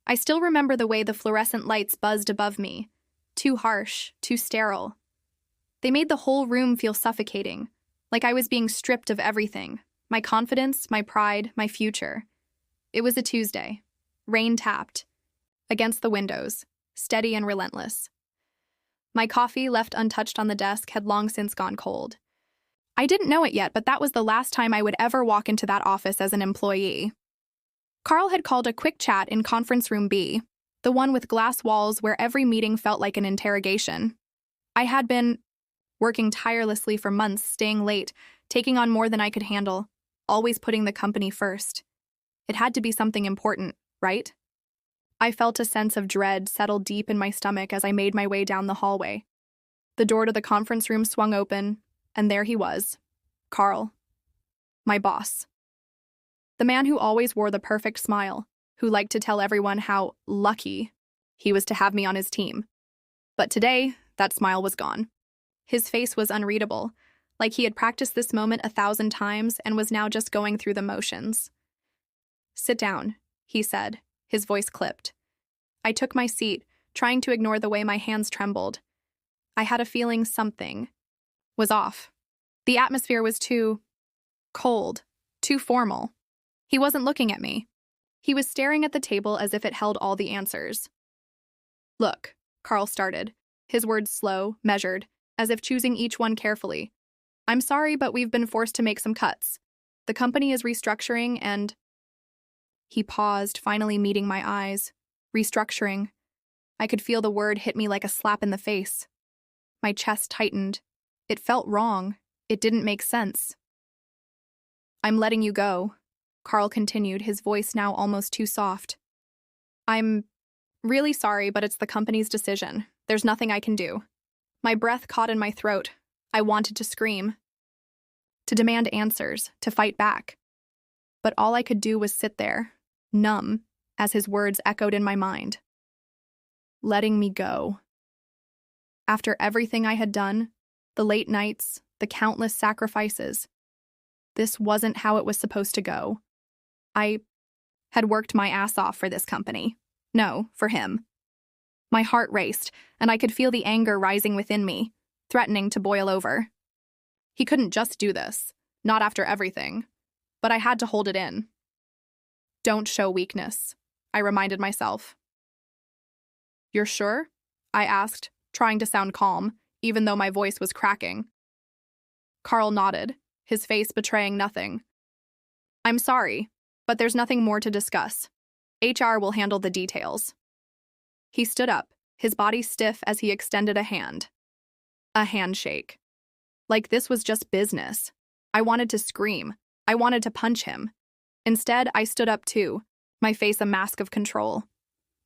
I still remember the way the fluorescent lights buzzed above me. Too harsh, too sterile. They made the whole room feel suffocating, like I was being stripped of everything. My confidence, my pride, my future. It was a Tuesday. Rain tapped. Against the windows, steady and relentless. My coffee, left untouched on the desk, had long since gone cold. I didn't know it yet, but that was the last time I would ever walk into that office as an employee. Carl had called a quick chat in conference room B, the one with glass walls where every meeting felt like an interrogation. I had been working tirelessly for months, staying late, taking on more than I could handle, always putting the company first. It had to be something important, right? I felt a sense of dread settle deep in my stomach as I made my way down the hallway. The door to the conference room swung open, and there he was, Carl, my boss. The man who always wore the perfect smile, who liked to tell everyone how lucky he was to have me on his team. But today, that smile was gone. His face was unreadable, like he had practiced this moment 1,000 times and was now just going through the motions. "Sit down," he said, his voice clipped. I took my seat, trying to ignore the way my hands trembled. I had a feeling something was off. The atmosphere was too cold, too formal. He wasn't looking at me. He was staring at the table as if it held all the answers. "Look," Carl started, his words slow, measured, as if choosing each one carefully. "I'm sorry, but we've been forced to make some cuts. The company is restructuring and—" He paused, finally meeting my eyes. Restructuring. I could feel the word hit me like a slap in the face. My chest tightened. It felt wrong. It didn't make sense. "I'm letting you go," Carl continued, his voice now almost too soft. "I'm really sorry, but it's the company's decision. There's nothing I can do." My breath caught in my throat. I wanted to scream, to demand answers, to fight back. But all I could do was sit there, numb, as his words echoed in my mind. Letting me go. After everything I had done, the late nights, the countless sacrifices, this wasn't how it was supposed to go. I had worked my ass off for this company. No, for him. My heart raced, and I could feel the anger rising within me, threatening to boil over. He couldn't just do this, not after everything, but I had to hold it in. "Don't show weakness," I reminded myself. "You're sure?" I asked, trying to sound calm, even though my voice was cracking. Carl nodded, his face betraying nothing. "I'm sorry, but there's nothing more to discuss. HR will handle the details." He stood up, his body stiff as he extended a hand. A handshake. Like this was just business. I wanted to scream. I wanted to punch him. Instead, I stood up too, my face a mask of control.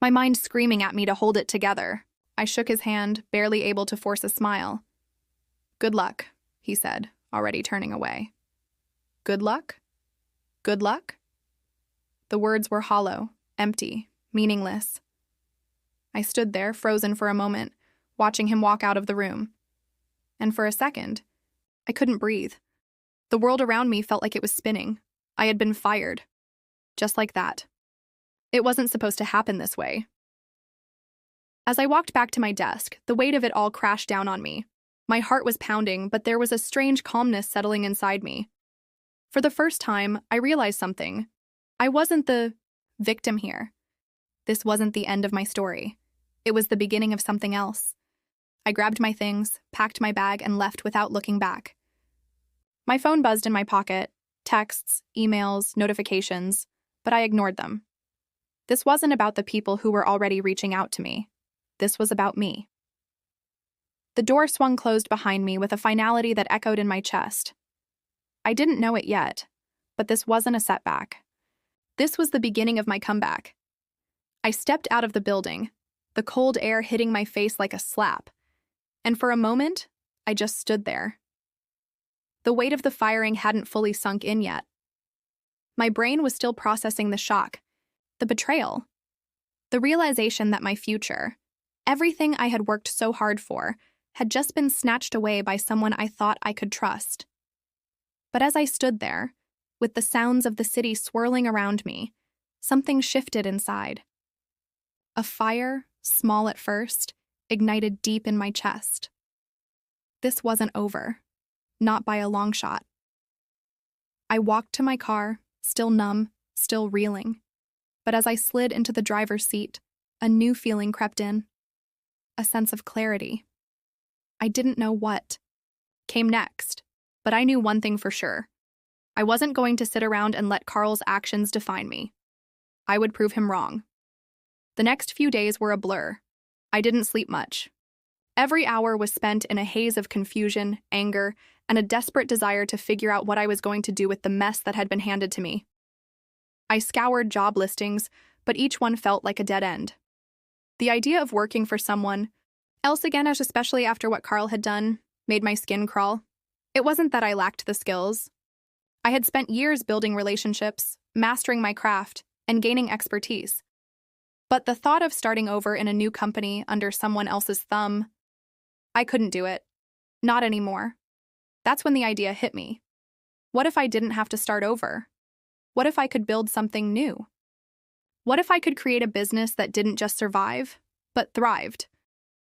My mind screaming at me to hold it together. I shook his hand, barely able to force a smile. "Good luck," he said, already turning away. "Good luck? Good luck?" The words were hollow, empty, meaningless. I stood there, frozen for a moment, watching him walk out of the room. And for a second, I couldn't breathe. The world around me felt like it was spinning. I had been fired. Just like that. It wasn't supposed to happen this way. As I walked back to my desk, the weight of it all crashed down on me. My heart was pounding, but there was a strange calmness settling inside me. For the first time, I realized something. I wasn't the victim here. This wasn't the end of my story. It was the beginning of something else. I grabbed my things, packed my bag, and left without looking back. My phone buzzed in my pocket, texts, emails, notifications, but I ignored them. This wasn't about the people who were already reaching out to me. This was about me. The door swung closed behind me with a finality that echoed in my chest. I didn't know it yet, but this wasn't a setback. This was the beginning of my comeback. I stepped out of the building, the cold air hitting my face like a slap, and for a moment, I just stood there. The weight of the firing hadn't fully sunk in yet. My brain was still processing the shock, the betrayal, the realization that my future, everything I had worked so hard for, had just been snatched away by someone I thought I could trust. But as I stood there, with the sounds of the city swirling around me, something shifted inside. A fire, small at first, ignited deep in my chest. This wasn't over. Not by a long shot. I walked to my car, still numb, still reeling. But as I slid into the driver's seat, a new feeling crept in. A sense of clarity. I didn't know what came next, but I knew one thing for sure. I wasn't going to sit around and let Carl's actions define me. I would prove him wrong. The next few days were a blur. I didn't sleep much. Every hour was spent in a haze of confusion, anger, and a desperate desire to figure out what I was going to do with the mess that had been handed to me. I scoured job listings, but each one felt like a dead end. The idea of working for someone else again, especially after what Carl had done, made my skin crawl. It wasn't that I lacked the skills. I had spent years building relationships, mastering my craft, and gaining expertise. But the thought of starting over in a new company under someone else's thumb, I couldn't do it. Not anymore. That's when the idea hit me. What if I didn't have to start over? What if I could build something new? What if I could create a business that didn't just survive, but thrived?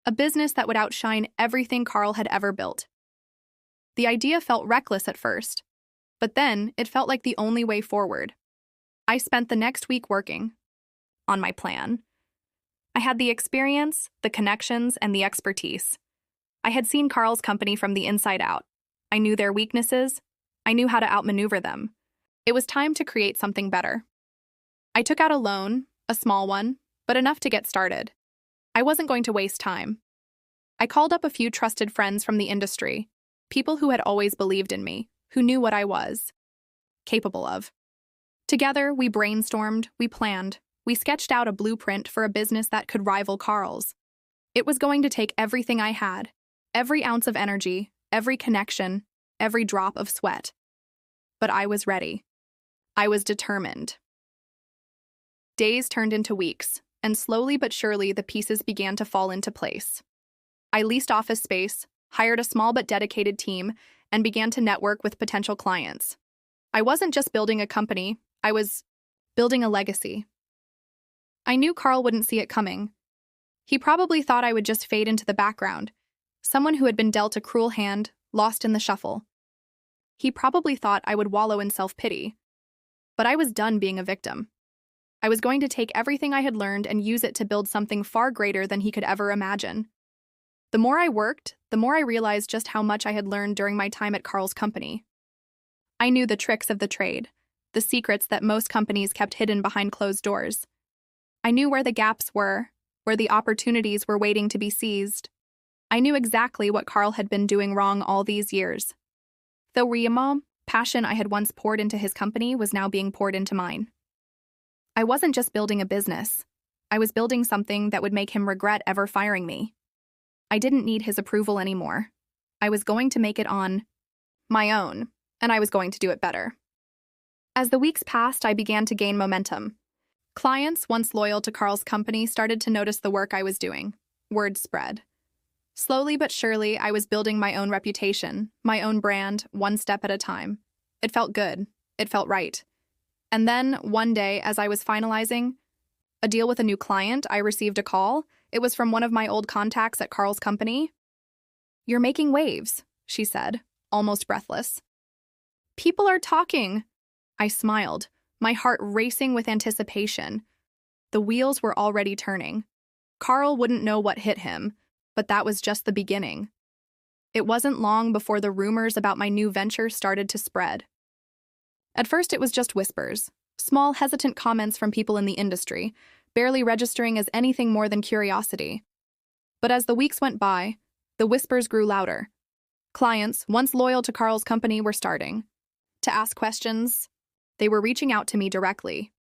A business that would outshine everything Carl had ever built. The idea felt reckless at first, but then it felt like the only way forward. I spent the next week working on my plan. I had the experience, the connections, and the expertise. I had seen Carl's company from the inside out. I knew their weaknesses. I knew how to outmaneuver them. It was time to create something better. I took out a loan, a small one, but enough to get started. I wasn't going to waste time. I called up a few trusted friends from the industry, people who had always believed in me, who knew what I was capable of. Together, we brainstormed, we planned, we sketched out a blueprint for a business that could rival Carl's. It was going to take everything I had, every ounce of energy, every connection, every drop of sweat. But I was ready. I was determined. Days turned into weeks, and slowly but surely the pieces began to fall into place. I leased office space, hired a small but dedicated team, and began to network with potential clients. I wasn't just building a company, I was building a legacy. I knew Carl wouldn't see it coming. He probably thought I would just fade into the background, someone who had been dealt a cruel hand, lost in the shuffle. He probably thought I would wallow in self-pity. But I was done being a victim. I was going to take everything I had learned and use it to build something far greater than he could ever imagine. The more I worked, the more I realized just how much I had learned during my time at Carl's company. I knew the tricks of the trade, the secrets that most companies kept hidden behind closed doors. I knew where the gaps were, where the opportunities were waiting to be seized. I knew exactly what Carl had been doing wrong all these years. The passion I had once poured into his company was now being poured into mine. I wasn't just building a business. I was building something that would make him regret ever firing me. I didn't need his approval anymore. I was going to make it on my own, and I was going to do it better. As the weeks passed, I began to gain momentum. Clients, once loyal to Carl's company, started to notice the work I was doing. Word spread. Slowly but surely, I was building my own reputation, my own brand, one step at a time. It felt good. It felt right. And then, one day, as I was finalizing a deal with a new client, I received a call. It was from one of my old contacts at Carl's company. "You're making waves," she said, almost breathless. "People are talking." I smiled, my heart racing with anticipation. The wheels were already turning. Carl wouldn't know what hit him, but that was just the beginning. It wasn't long before the rumors about my new venture started to spread. At first, it was just whispers, small, hesitant comments from people in the industry, barely registering as anything more than curiosity. But as the weeks went by, the whispers grew louder. Clients, once loyal to Carl's company, were starting to ask questions. They were reaching out to me directly.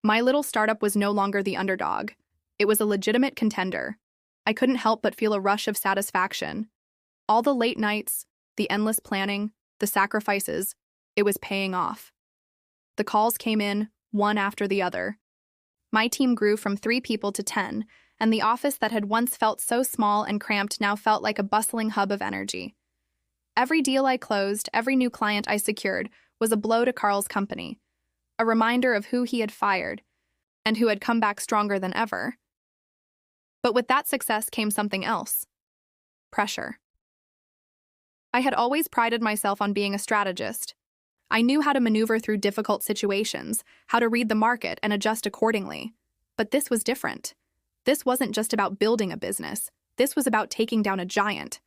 My little startup was no longer the underdog. It was a legitimate contender. I couldn't help but feel a rush of satisfaction. All the late nights, the endless planning, the sacrifices, it was paying off. The calls came in, one after the other. My team grew from 3 people to 10, and the office that had once felt so small and cramped now felt like a bustling hub of energy. Every deal I closed, every new client I secured, was a blow to Carl's company, a reminder of who he had fired, and who had come back stronger than ever. But with that success came something else: pressure. I had always prided myself on being a strategist. I knew how to maneuver through difficult situations, how to read the market and adjust accordingly. But this was different. This wasn't just about building a business. This was about taking down a giant.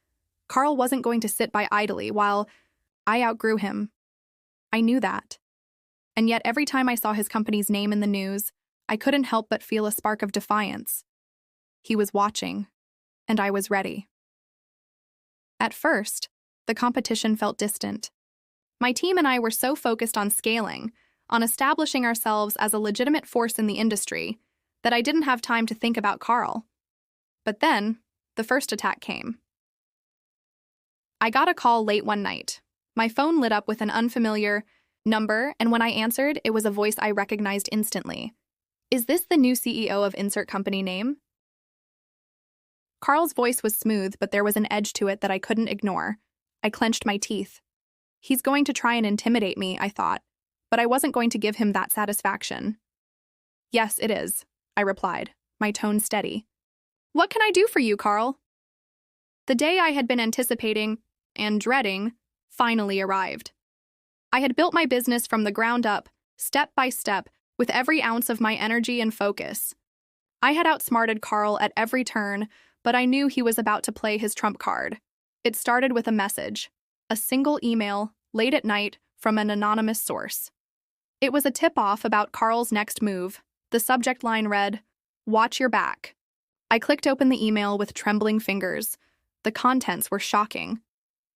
Carl wasn't going to sit by idly while I outgrew him. I knew that. And yet every time I saw his company's name in the news, I couldn't help but feel a spark of defiance. He was watching, and I was ready. At first, the competition felt distant. My team and I were so focused on scaling, on establishing ourselves as a legitimate force in the industry, that I didn't have time to think about Carl. But then, the first attack came. I got a call late one night. My phone lit up with an unfamiliar number, and when I answered, it was a voice I recognized instantly. "Is this the new CEO of insert company name?" Carl's voice was smooth, but there was an edge to it that I couldn't ignore. I clenched my teeth. He's going to try and intimidate me, I thought, but I wasn't going to give him that satisfaction. "Yes, it is," I replied, my tone steady. "What can I do for you, Carl?" The day I had been anticipating and dreading finally arrived. I had built my business from the ground up, step by step, with every ounce of my energy and focus. I had outsmarted Carl at every turn, but I knew he was about to play his trump card. It started with a message, a single email, late at night, from an anonymous source. It was a tip-off about Carl's next move. The subject line read, "Watch your back." I clicked open the email with trembling fingers. The contents were shocking.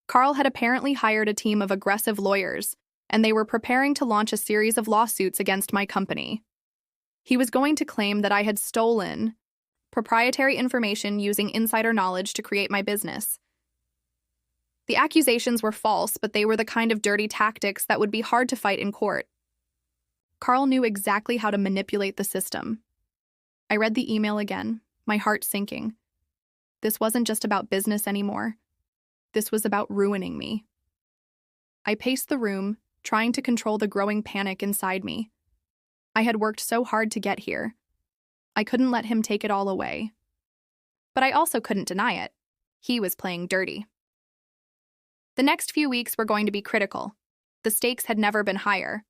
Carl had apparently hired a team of aggressive lawyers, and they were preparing to launch a series of lawsuits against my company. He was going to claim that I had stolen proprietary information using insider knowledge to create my business. The accusations were false, but they were the kind of dirty tactics that would be hard to fight in court. Carl knew exactly how to manipulate the system. I read the email again, my heart sinking. This wasn't just about business anymore. This was about ruining me. I paced the room, trying to control the growing panic inside me. I had worked so hard to get here. I couldn't let him take it all away. But I also couldn't deny it. He was playing dirty. The next few weeks were going to be critical. The stakes had never been higher.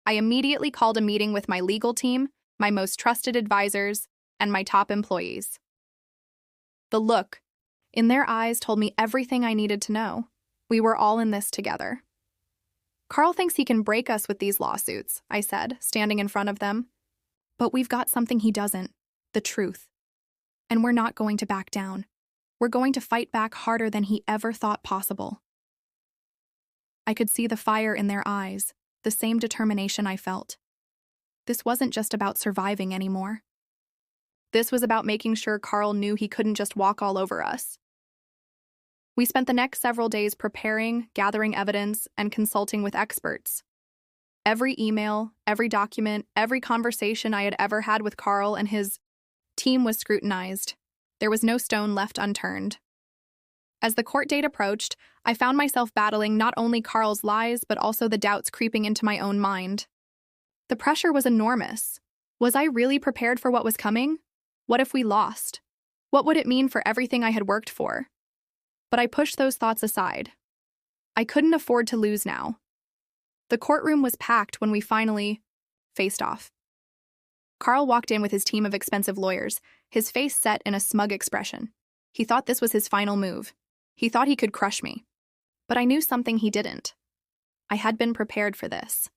I immediately called a meeting with my legal team, my most trusted advisors, and my top employees. The look in their eyes told me everything I needed to know. We were all in this together. "Carl thinks he can break us with these lawsuits," I said, standing in front of them. "But we've got something he doesn't, the truth. And we're not going to back down. We're going to fight back harder than he ever thought possible." I could see the fire in their eyes, the same determination I felt. This wasn't just about surviving anymore. This was about making sure Carl knew he couldn't just walk all over us. We spent the next several days preparing, gathering evidence, and consulting with experts. Every email, every document, every conversation I had ever had with Carl and his team was scrutinized. There was no stone left unturned. As the court date approached, I found myself battling not only Carl's lies, but also the doubts creeping into my own mind. The pressure was enormous. Was I really prepared for what was coming? What if we lost? What would it mean for everything I had worked for? But I pushed those thoughts aside. I couldn't afford to lose now. The courtroom was packed when we finally faced off. Carl walked in with his team of expensive lawyers, his face set in a smug expression. He thought this was his final move. He thought he could crush me. But I knew something he didn't. I had been prepared for this.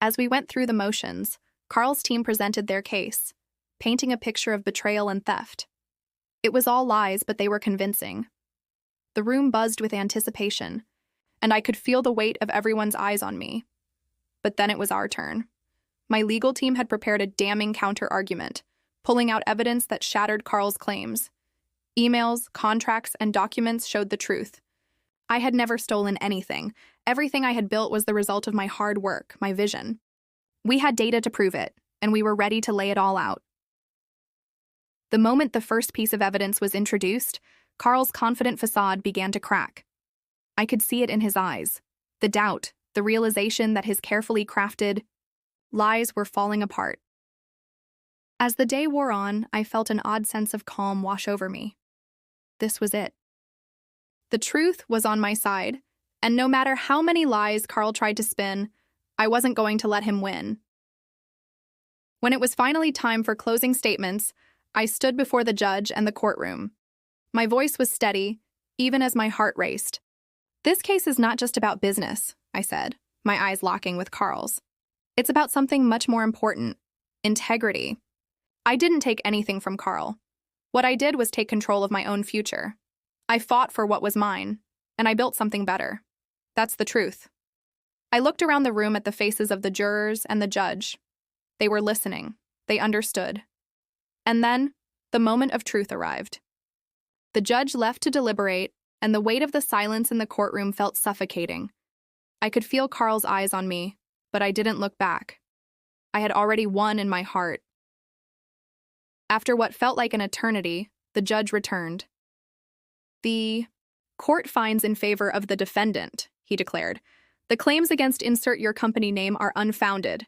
As we went through the motions, Carl's team presented their case, painting a picture of betrayal and theft. It was all lies, but they were convincing. The room buzzed with anticipation, and I could feel the weight of everyone's eyes on me. But then it was our turn. My legal team had prepared a damning counter-argument, pulling out evidence that shattered Carl's claims. Emails, contracts, and documents showed the truth. I had never stolen anything. Everything I had built was the result of my hard work, my vision. We had data to prove it, and we were ready to lay it all out. The moment the first piece of evidence was introduced, Carl's confident facade began to crack. I could see it in his eyes. The doubt, the realization that his carefully crafted lies were falling apart. As the day wore on, I felt an odd sense of calm wash over me. This was it. The truth was on my side, and no matter how many lies Carl tried to spin, I wasn't going to let him win. When it was finally time for closing statements, I stood before the judge and the courtroom. My voice was steady, even as my heart raced. "This case is not just about business," I said, my eyes locking with Carl's. "It's about something much more important: integrity." I didn't take anything from Carl. What I did was take control of my own future. I fought for what was mine, and I built something better. That's the truth. I looked around the room at the faces of the jurors and the judge. They were listening. They understood. And then, the moment of truth arrived. The judge left to deliberate, and the weight of the silence in the courtroom felt suffocating. I could feel Carl's eyes on me, but I didn't look back. I had already won in my heart. After what felt like an eternity, the judge returned. "The court finds in favor of the defendant," he declared. "The claims against insert your company name are unfounded."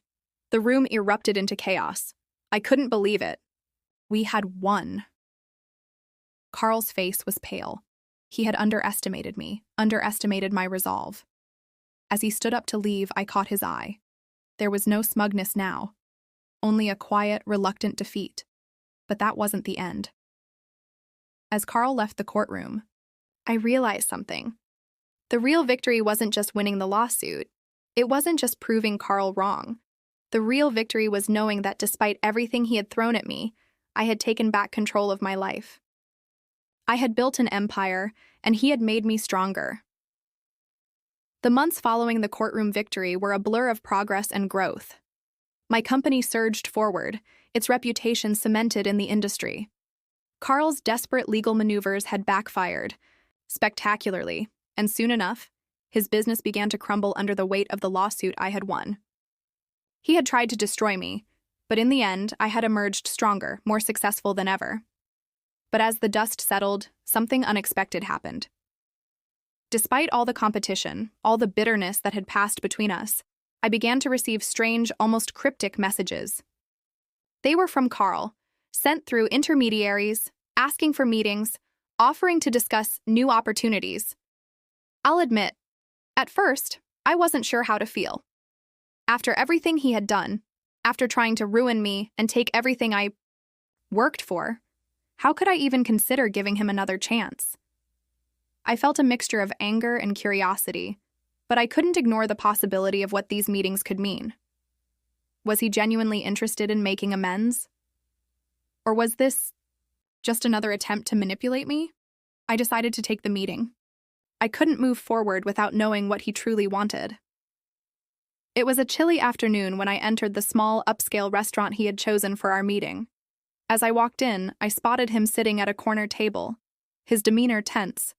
The room erupted into chaos. I couldn't believe it. We had won. Carl's face was pale. He had underestimated me, underestimated my resolve. As he stood up to leave, I caught his eye. There was no smugness now, only a quiet, reluctant defeat. But that wasn't the end. As Carl left the courtroom, I realized something. The real victory wasn't just winning the lawsuit. It wasn't just proving Carl wrong. The real victory was knowing that despite everything he had thrown at me, I had taken back control of my life. I had built an empire, and he had made me stronger. The months following the courtroom victory were a blur of progress and growth. My company surged forward, its reputation cemented in the industry. Carl's desperate legal maneuvers had backfired, spectacularly, and soon enough, his business began to crumble under the weight of the lawsuit I had won. He had tried to destroy me, but in the end, I had emerged stronger, more successful than ever. But as the dust settled, something unexpected happened. Despite all the competition, all the bitterness that had passed between us, I began to receive strange, almost cryptic messages. They were from Carl, sent through intermediaries, asking for meetings, offering to discuss new opportunities. I'll admit, at first, I wasn't sure how to feel. After everything he had done, after trying to ruin me and take everything I worked for, how could I even consider giving him another chance? I felt a mixture of anger and curiosity, but I couldn't ignore the possibility of what these meetings could mean. Was he genuinely interested in making amends? Or was this just another attempt to manipulate me? I decided to take the meeting. I couldn't move forward without knowing what he truly wanted. It was a chilly afternoon when I entered the small, upscale restaurant he had chosen for our meeting. As I walked in, I spotted him sitting at a corner table, his demeanor tense.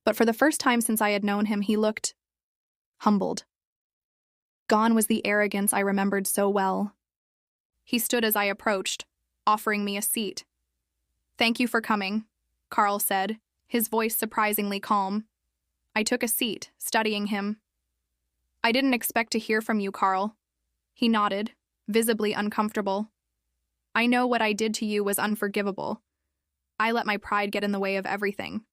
But for the first time since I had known him, he looked humbled. Gone was the arrogance I remembered so well. He stood as I approached, offering me a seat. "Thank you for coming," Carl said, his voice surprisingly calm. I took a seat, studying him. "I didn't expect to hear from you, Carl." He nodded, visibly uncomfortable. "I know what I did to you was unforgivable. I let my pride get in the way of everything.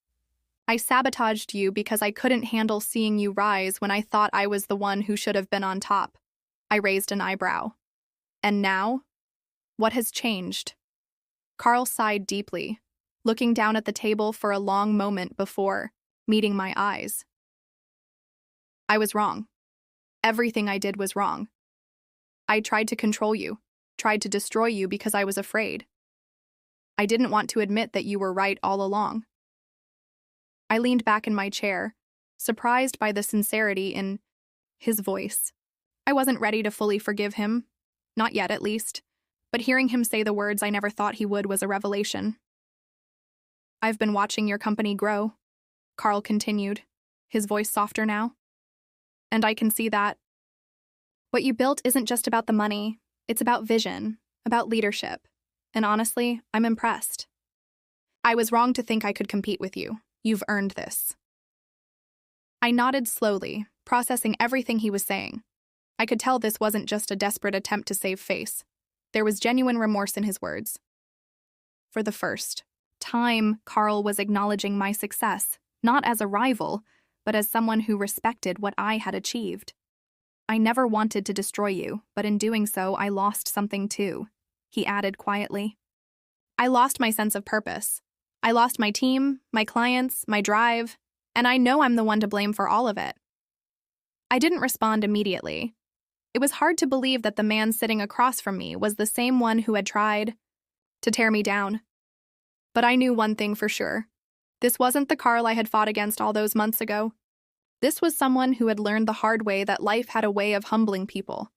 I sabotaged you because I couldn't handle seeing you rise when I thought I was the one who should have been on top." I raised an eyebrow. "And now? What has changed?" Carl sighed deeply, looking down at the table for a long moment before meeting my eyes. "I was wrong. Everything I did was wrong. I tried to control you, tried to destroy you because I was afraid. I didn't want to admit that you were right all along." I leaned back in my chair, surprised by the sincerity in his voice. I wasn't ready to fully forgive him, not yet at least, but hearing him say the words I never thought he would was a revelation. "I've been watching your company grow," Carl continued, his voice softer now. "And I can see that. What you built isn't just about the money, it's about vision, about leadership, and honestly, I'm impressed. I was wrong to think I could compete with you. You've earned this." I nodded slowly, processing everything he was saying. I could tell this wasn't just a desperate attempt to save face. There was genuine remorse in his words. For the first time, Carl was acknowledging my success, not as a rival, but as someone who respected what I had achieved. I never wanted to destroy you, but in doing so, I lost something too, he added quietly. I lost my sense of purpose. I lost my team, my clients, my drive, and I know I'm the one to blame for all of it. I didn't respond immediately. It was hard to believe that the man sitting across from me was the same one who had tried to tear me down. But I knew one thing for sure. This wasn't the Carl I had fought against all those months ago. This was someone who had learned the hard way that life had a way of humbling people.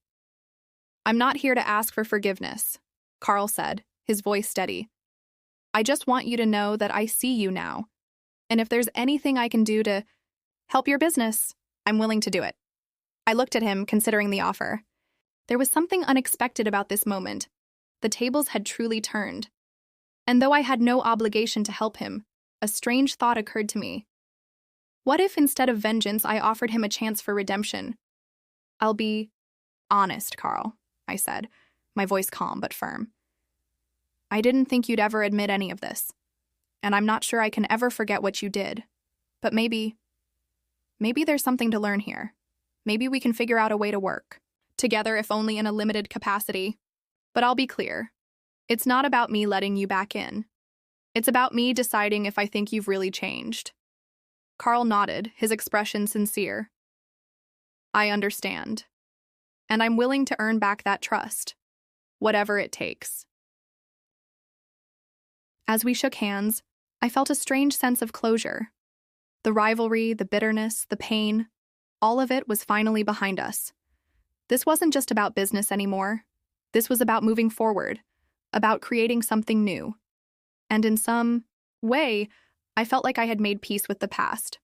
I'm not here to ask for forgiveness, Carl said, his voice steady. I just want you to know that I see you now. And if there's anything I can do to help your business, I'm willing to do it. I looked at him, considering the offer. There was something unexpected about this moment. The tables had truly turned. And though I had no obligation to help him, a strange thought occurred to me. What if instead of vengeance, I offered him a chance for redemption? I'll be honest, Carl, I said, my voice calm but firm. I didn't think you'd ever admit any of this, and I'm not sure I can ever forget what you did. But maybe there's something to learn here. Maybe we can figure out a way to work together, if only in a limited capacity. But I'll be clear. It's not about me letting you back in. It's about me deciding if I think you've really changed. Carl nodded, his expression sincere. I understand. And I'm willing to earn back that trust, whatever it takes. As we shook hands, I felt a strange sense of closure. The rivalry, the bitterness, the pain, all of it was finally behind us. This wasn't just about business anymore. This was about moving forward, about creating something new. And in some way, I felt like I had made peace with the past.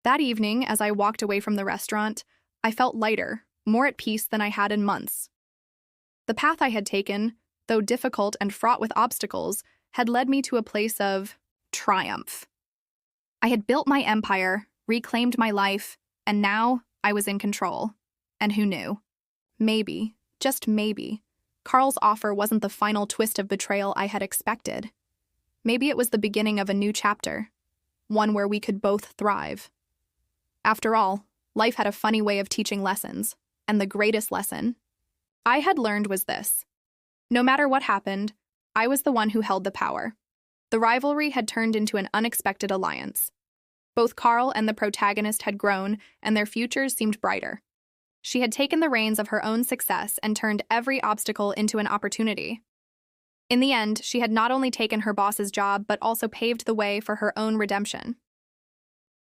That evening, as I walked away from the restaurant, I felt lighter, more at peace than I had in months. The path I had taken, though difficult and fraught with obstacles, had led me to a place of triumph. I had built my empire, reclaimed my life, and now I was in control. And who knew? Maybe, just maybe, Carl's offer wasn't the final twist of betrayal I had expected. Maybe it was the beginning of a new chapter, one where we could both thrive. After all, life had a funny way of teaching lessons, and the greatest lesson I had learned was this. No matter what happened, I was the one who held the power. The rivalry had turned into an unexpected alliance. Both Carl and the protagonist had grown, and their futures seemed brighter. She had taken the reins of her own success and turned every obstacle into an opportunity. In the end, she had not only taken her boss's job, but also paved the way for her own redemption.